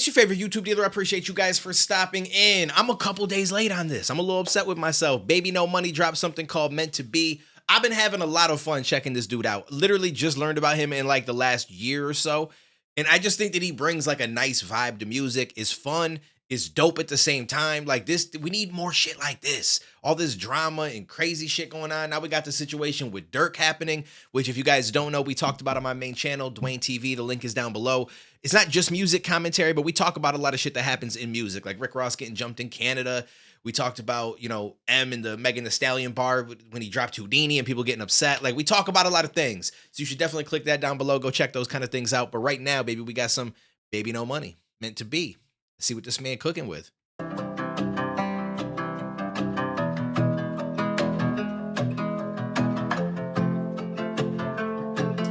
It's your favorite YouTube dealer. I appreciate you guys for stopping in. I'm a couple days late on this. I'm a little upset with myself. Baby No Money dropped something called Meant to Be. I've been having a lot of fun checking this dude out. Literally just learned about him in like the last year or so. And I just think that he brings like a nice vibe to music. It's fun. It's dope at the same time. Like this, we need more shit like this. All this drama and crazy shit going on. Now we got the situation with Dirk happening, which if you guys don't know, we talked about on my main channel, Duane TV. The link is down below. It's not just music commentary, but we talk about a lot of shit that happens in music, like Rick Ross getting jumped in Canada. We talked about, you know, M and the Megan Thee Stallion bar when he dropped Houdini and people getting upset. Like we talk about a lot of things. So you should definitely click that down below. Go check those kind of things out. But right now, baby, we got some Baby No Money, Meant to Be. Let's see what this man cooking with.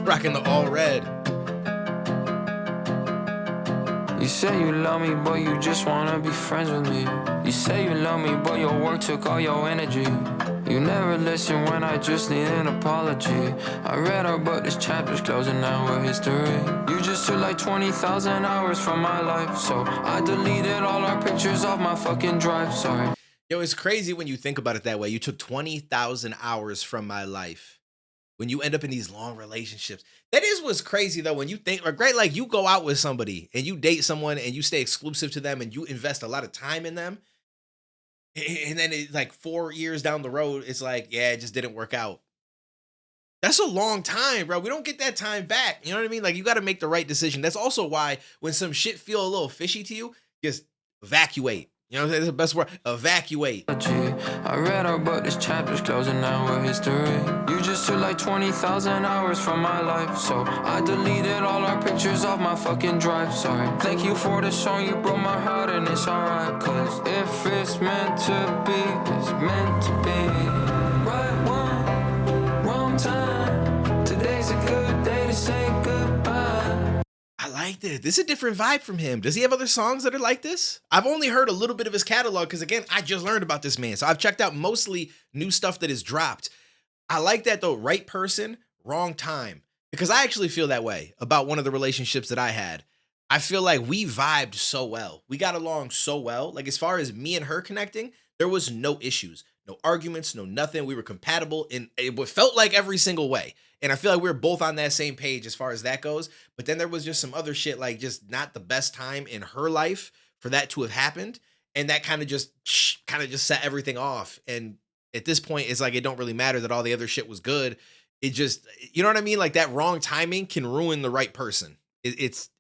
Rocking the all red. You say you love me, but you just wanna be friends with me. You say you love me, but your work took all your energy. You never listen when I just need an apology. I read our book, this chapter's closing, now we're history. You just took like 20,000 hours from my life, so I deleted all our pictures off my fucking drive, sorry. Yo, it's crazy when you think about it that way. You took 20,000 hours from my life. When you end up in these long relationships, that is what's crazy though. When you think, like, great, like you go out with somebody and you date someone and you stay exclusive to them and you invest a lot of time in them. And then it's like 4 years down the road, it's like, yeah, it just didn't work out. That's a long time, bro. We don't get that time back. You know what I mean? Like you got to make the right decision. That's also why when some shit feel a little fishy to you, just evacuate. You know, that's the best word. Evacuate. I read our book, this chapter's closing, now we're history. You just took like 20,000 hours from my life, so I deleted all our pictures off my fucking drive, sorry. Thank you for the song, you broke my heart and it's alright. Cause if it's meant to be, it's meant to be. Right one, wrong time. Today's a good day to say goodbye. I like this. This is a different vibe from him. Does he have other songs that are like this? I've only heard a little bit of his catalog because, again, I just learned about this man. So I've checked out mostly new stuff that is dropped. I like that, though. Right person, wrong time. Because I actually feel that way about one of the relationships that I had. I feel like we vibed so well. We got along so well. Like, as far as me and her connecting, there was no issues, no arguments, no nothing. We were compatible in it felt like every single way. And I feel like we were both on that same page as far as that goes. But then there was just some other shit, like just not the best time in her life for that to have happened. And that kind of just set everything off. And at this point, it's like, it don't really matter that all the other shit was good. It just, you know what I mean? Like that wrong timing can ruin the right person. It's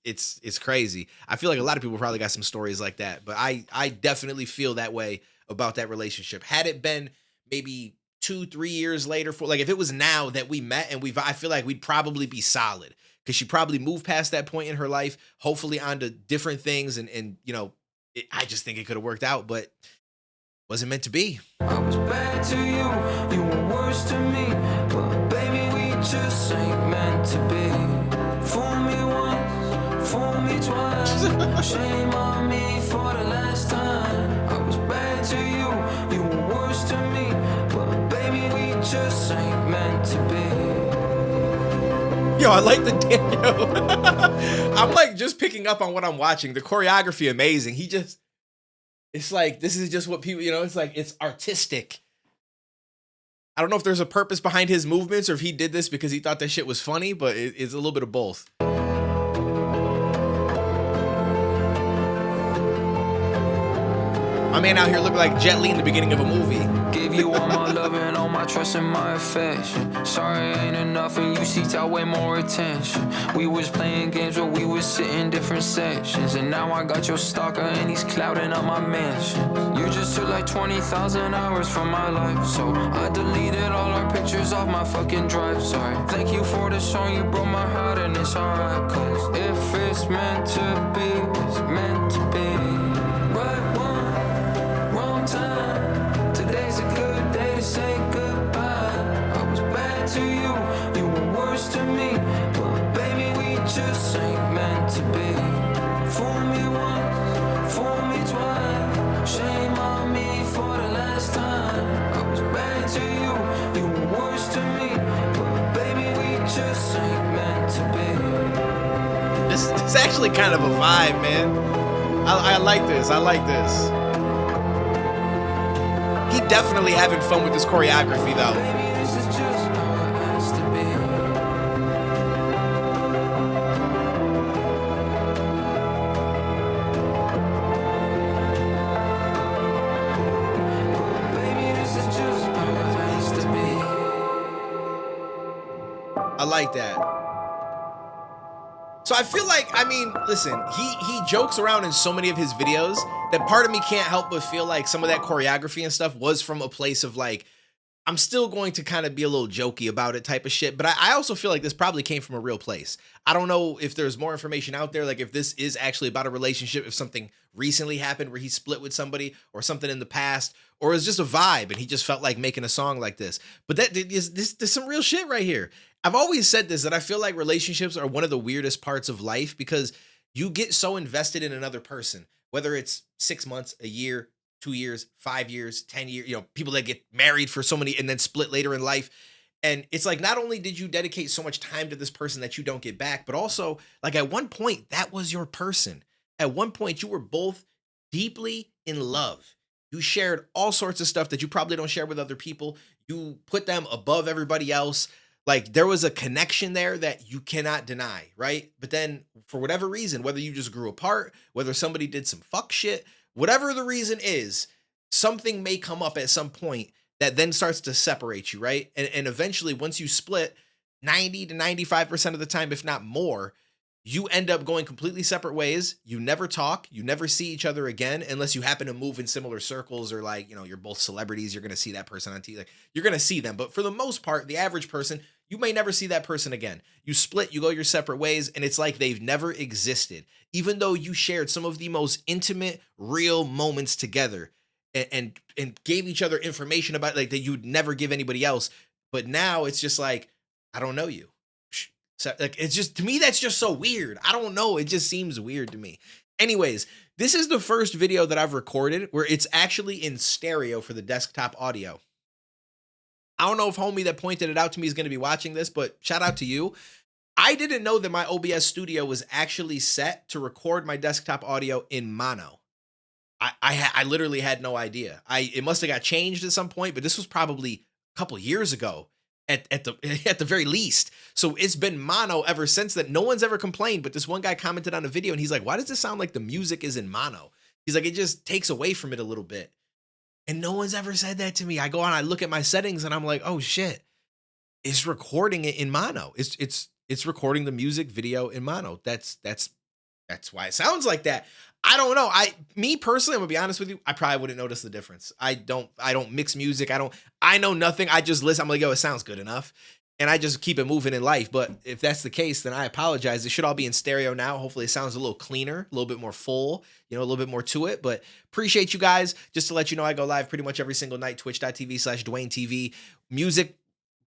crazy. I feel like a lot of people probably got some stories like that, but I definitely feel that way about that relationship. Had it been maybe 2-3 years later, for like if it was now that we met and I feel like we'd probably be solid because she probably moved past that point in her life, hopefully onto different things. And you know, I just think it could have worked out, but wasn't meant to be. I was bad to you, you were worse to me, but baby, we just ain't meant to be. Fool me once, fool me twice, shame on me for the last time. I was bad to you, you were worse to me, but baby, we just ain't meant to be. Yo, I like the Daniel. I'm like just picking up on what I'm watching. The choreography, amazing. It's like, this is just what people, you know, it's like, it's artistic. I don't know if there's a purpose behind his movements or if he did this because he thought that shit was funny, but it's a little bit of both. My man out here looking like Jet Li in the beginning of a movie. Gave you all my love and all my trust and my affection. Sorry ain't enough and you seeked out way more attention. We was playing games where we was sitting different sections, and now I got your stalker and he's clouding up my mansion. You just took like 20,000 hours from my life, so I deleted all our pictures off my fucking drive, sorry. Thank you for the song, you broke my heart and it's alright. Cause if it's meant to be, it's meant to be. Right one, wrong time. Today's a good day to say goodbye. I was bad to you, you were worse to me, but baby, we just ain't meant to be. Fool me once, fool me twice, shame on me for the last time. I was bad to you, you were worse to me, but baby, we just ain't meant to be. This is actually kind of a vibe, man. I like this. I like this. He definitely having fun with this choreography though. Baby, this is just how it has to be. Baby, this is just how it has to be. I like that. So I feel like, I mean, listen, he jokes around in so many of his videos that part of me can't help but feel like some of that choreography and stuff was from a place of like, I'm still going to kind of be a little jokey about it type of shit. But I also feel like this probably came from a real place. I don't know if there's more information out there, like if this is actually about a relationship, if something recently happened where he split with somebody or something in the past, or it's just a vibe and he just felt like making a song like this. But there's some real shit right here. I've always said this, that I feel like relationships are one of the weirdest parts of life because you get so invested in another person, whether it's 6 months, a year, 2 years, 5 years, 10 years, you know, people that get married for so many and then split later in life. And it's like, not only did you dedicate so much time to this person that you don't get back, but also like at one point that was your person. At one point you were both deeply in love. You shared all sorts of stuff that you probably don't share with other people. You put them above everybody else. Like there was a connection there that you cannot deny, right? But then for whatever reason, whether you just grew apart, whether somebody did some fuck shit, whatever the reason is, something may come up at some point that then starts to separate you, right? And eventually, once you split, 90 to 95% of the time, if not more, you end up going completely separate ways. You never talk, you never see each other again, unless you happen to move in similar circles or like, you know, you're both celebrities, you're gonna see that person on TV. Like you're gonna see them. But for the most part, the average person, you may never see that person again. You split, you go your separate ways, and it's like they've never existed, even though you shared some of the most intimate, real moments together and gave each other information about like that you'd never give anybody else. But now it's just like, I don't know you. So like it's just, to me that's just so weird. I don't know, it just seems weird to me. Anyways, this is the first video that I've recorded where it's actually in stereo for the desktop audio. I don't know if homie that pointed it out to me is going to be watching this, but shout out to you. I didn't know that my OBS studio was actually set to record my desktop audio in mono. I literally had no idea. It must have got changed at some point, but this was probably a couple years ago at the at the very least. So it's been mono ever since that. No one's ever complained, but this one guy commented on a video and he's like, "Why does it sound like the music is in mono?" He's like, "It just takes away from it a little bit." And no one's ever said that to me. I go on, I look at my settings and I'm like, "Oh shit. It's recording it in mono. It's recording the music video in mono." That's why it sounds like that. I don't know. Me personally, I'm gonna be honest with you, I probably wouldn't notice the difference. I don't mix music. I know nothing. I just listen. I'm like, yo, it sounds good enough. And I just keep it moving in life. But if that's the case, then I apologize. It should all be in stereo now. Hopefully it sounds a little cleaner, a little bit more full, you know, a little bit more to it. But appreciate you guys. Just to let you know, I go live pretty much every single night, twitch.tv/DuaneTV. Music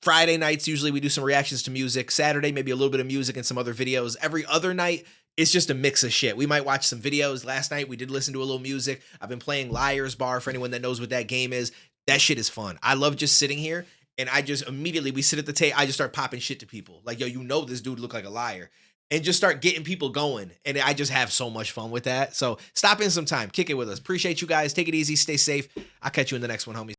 Friday nights, usually we do some reactions to music. Saturday, maybe a little bit of music and some other videos. Every other night, it's just a mix of shit. We might watch some videos. Last night, we did listen to a little music. I've been playing Liar's Bar for anyone that knows what that game is. That shit is fun. I love just sitting here, and I just immediately, we sit at the table, I just start popping shit to people. Like, yo, you know this dude look like a liar. And just start getting people going. And I just have so much fun with that. So stop in sometime. Kick it with us. Appreciate you guys. Take it easy. Stay safe. I'll catch you in the next one, homies.